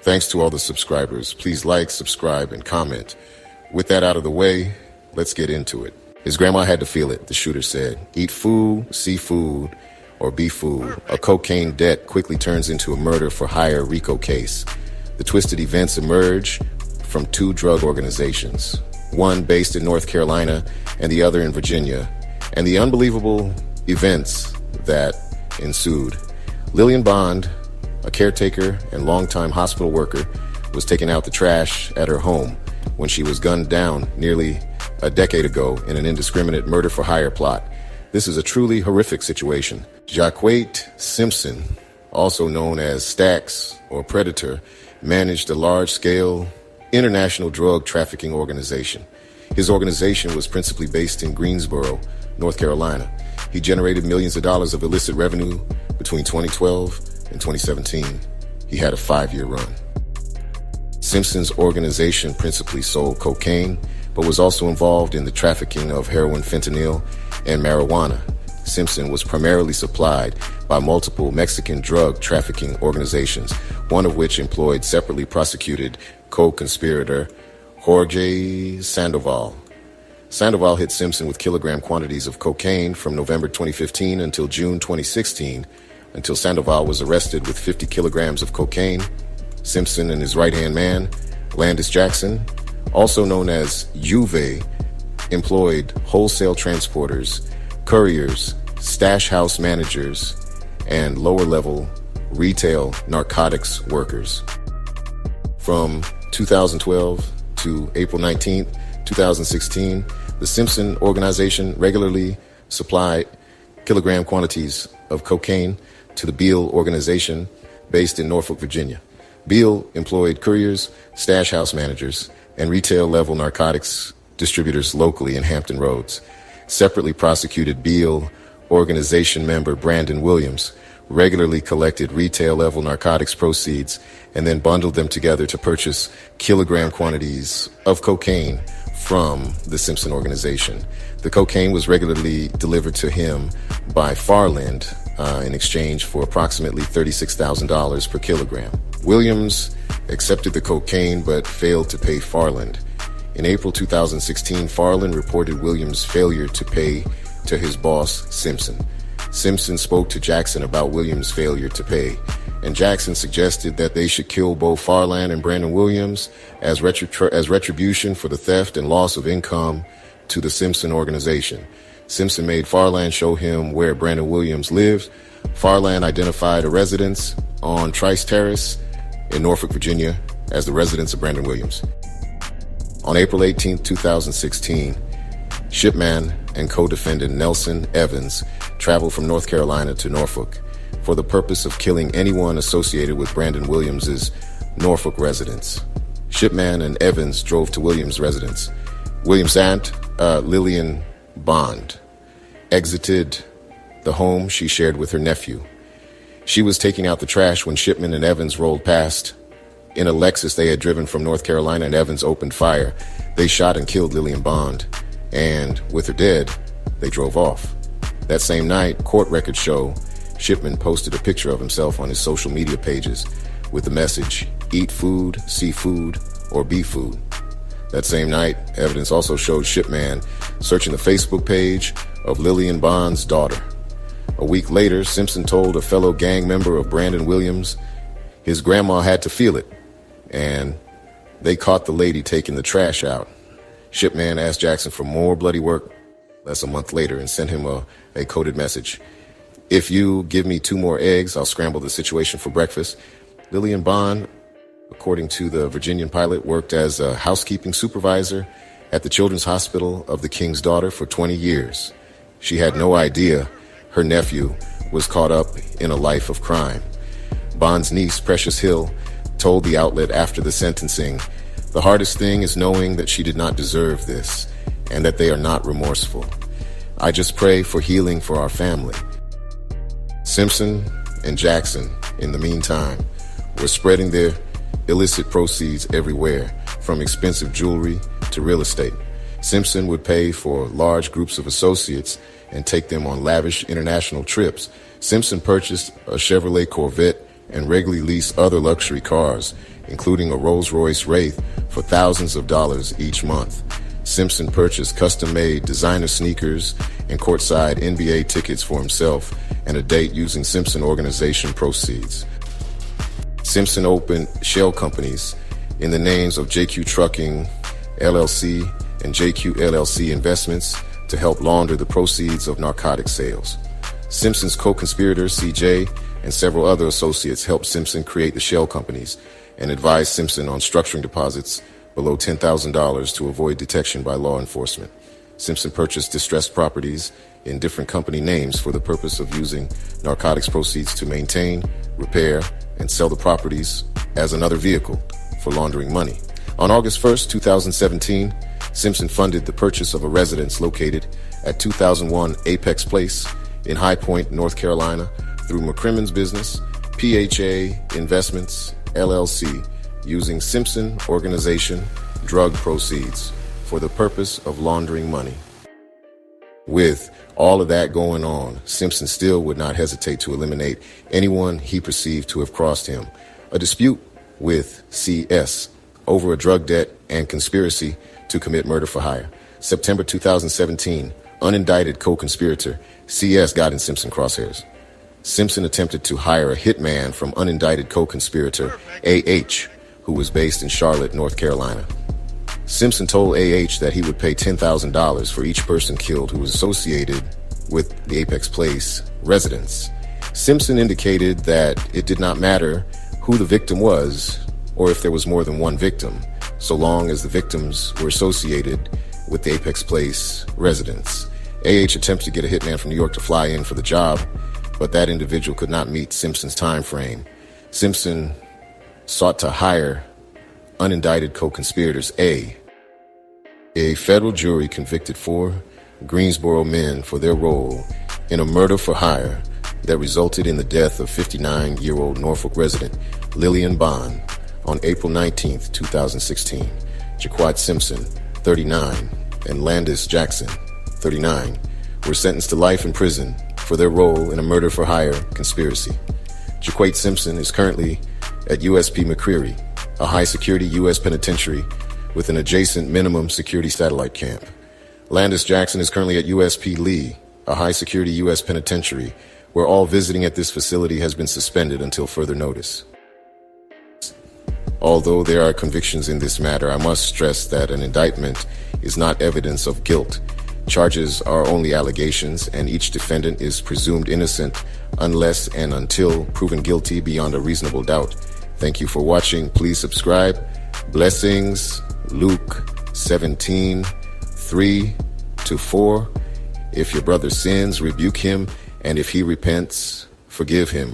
Thanks to all the subscribers. Please like, subscribe, and comment. With that out of the way, let's get into it. His grandma had to feel it, the shooter said. Eat food, see food, or be food. A cocaine debt quickly turns into a murder for hire Rico case. The twisted events emerge from two drug organizations, one based in North Carolina and the other in Virginia, and the unbelievable events that ensued. Lillian Bond, a caretaker and longtime hospital worker, was taking out the trash at her home when she was gunned down nearly a decade ago in an indiscriminate murder-for-hire plot. This is a truly horrific situation. Jaquate Simpson, also known as Stax or Predator, managed a large-scale international drug trafficking organization. His organization was principally based in Greensboro, North Carolina. He generated millions of dollars of illicit revenue between 2012 and 2017. He had a 5-year run. Simpson's organization principally sold cocaine, but was also involved in the trafficking of heroin, fentanyl, and marijuana. Simpson was primarily supplied by multiple Mexican drug trafficking organizations, one of which employed separately prosecuted co-conspirator Jorge Sandoval. Sandoval hit Simpson with kilogram quantities of cocaine from November 2015 until June 2016, until Sandoval was arrested with 50 kilograms of cocaine. Simpson and his right-hand man, Landis Jackson, also known as Juve, employed wholesale transporters, couriers, stash house managers, and lower-level retail narcotics workers. From 2012 to April 19, 2016, the Simpson organization regularly supplied kilogram quantities of cocaine to the Beale organization based in Norfolk, Virginia. Beale employed couriers, stash house managers, and retail-level narcotics distributors locally in Hampton Roads. Separately prosecuted Beale organization member Brandon Williams regularly collected retail-level narcotics proceeds and then bundled them together to purchase kilogram quantities of cocaine from the Simpson organization. The cocaine was regularly delivered to him by Farland in exchange for approximately $36,000 per kilogram. Williams accepted the cocaine but failed to pay Farland. In April 2016, Farland reported Williams' failure to pay to his boss, Simpson. Simpson spoke to Jackson about Williams' failure to pay, and Jackson suggested that they should kill both Farland and Brandon Williams as retribution for the theft and loss of income to the Simpson organization. Simpson made Farland show him where Brandon Williams lived. Farland identified a residence on Trice Terrace in Norfolk, Virginia, as the residence of Brandon Williams. On April 18, 2016, Shipman and co-defendant Nelson Evans traveled from North Carolina to Norfolk for the purpose of killing anyone associated with Brandon Williams' Norfolk residence. Shipman and Evans drove to Williams' residence. Williams' aunt, Lillian Bond, exited the home she shared with her nephew. She was taking out the trash when Shipman and Evans rolled past. In a Lexus they had driven from North Carolina, and Evans opened fire. They shot and killed Lillian Bond, and with her dead, they drove off. That same night, court records show Shipman posted a picture of himself on his social media pages with the message, "Eat food, see food, or be food." That same night, evidence also showed Shipman searching the Facebook page of Lillian Bond's daughter. A week later, Simpson told a fellow gang member of Brandon Williams his grandma had to feel it, and they caught the lady taking the trash out. Shipman asked Jackson for more bloody work less a month later and sent him a coded message. "If you give me 2 more eggs, I'll scramble the situation for breakfast." Lillian Bond, according to the Virginian pilot, worked as a housekeeping supervisor at the Children's Hospital of the King's Daughter for 20 years. She had no idea her nephew was caught up in a life of crime. Bond's niece, Precious Hill, told the outlet after the sentencing, "The hardest thing is knowing that she did not deserve this and that they are not remorseful. I just pray for healing for our family." Simpson and Jackson, in the meantime, were spreading their illicit proceeds everywhere, from expensive jewelry to real estate. Simpson would pay for large groups of associates and take them on lavish international trips. Simpson purchased a Chevrolet Corvette and regularly leased other luxury cars. including a Rolls-Royce Wraith for thousands of dollars each month. Simpson purchased custom-made designer sneakers and courtside NBA tickets for himself and a date using Simpson organization proceeds. Simpson opened shell companies in the names of JQ Trucking LLC and JQ LLC Investments to help launder the proceeds of narcotic sales. Simpson's co-conspirator CJ and several other associates helped Simpson create the shell companies and advised Simpson on structuring deposits below $10,000 to avoid detection by law enforcement. Simpson purchased distressed properties in different company names for the purpose of using narcotics proceeds to maintain, repair, and sell the properties as another vehicle for laundering money. On August 1st, 2017, Simpson funded the purchase of a residence located at 2001 Apex Place in High Point, North Carolina, through McCrimmon's Business, PHA Investments, LLC, using Simpson Organization drug proceeds for the purpose of laundering money. With all of that going on, Simpson still would not hesitate to eliminate anyone he perceived to have crossed him. A dispute with CS over a drug debt and conspiracy to commit murder for hire. September 2017, unindicted co-conspirator CS got in Simpson crosshairs. Simpson attempted to hire a hitman from unindicted co-conspirator AH, who was based in Charlotte, North Carolina. Simpson told AH that he would pay $10,000 for each person killed who was associated with the Apex Place residence. Simpson indicated that it did not matter who the victim was or if there was more than one victim, so long as the victims were associated with the Apex Place residence. AH attempted to get a hitman from New York to fly in for the job, but that individual could not meet Simpson's time frame. Simpson sought to hire unindicted co-conspirators A federal jury convicted 4 Greensboro men for their role in a murder for hire that resulted in the death of 59-year-old Norfolk resident Lillian Bond on April 19, 2016. Jaquad Simpson, 39, and Landis Jackson, 39, were sentenced to life in prison for their role in a murder for hire conspiracy. Jaquad Simpson is currently at USP McCreary, a high-security U.S. penitentiary with an adjacent minimum security satellite camp. Landis Jackson is currently at USP Lee, a high-security U.S. penitentiary, where all visiting at this facility has been suspended until further notice. Although there are convictions in this matter, I must stress that an indictment is not evidence of guilt. Charges are only allegations, and each defendant is presumed innocent unless and until proven guilty beyond a reasonable doubt. Thank you for watching. Please subscribe. Blessings. Luke 17:3-4. If your brother sins, rebuke him, and if he repents, forgive him.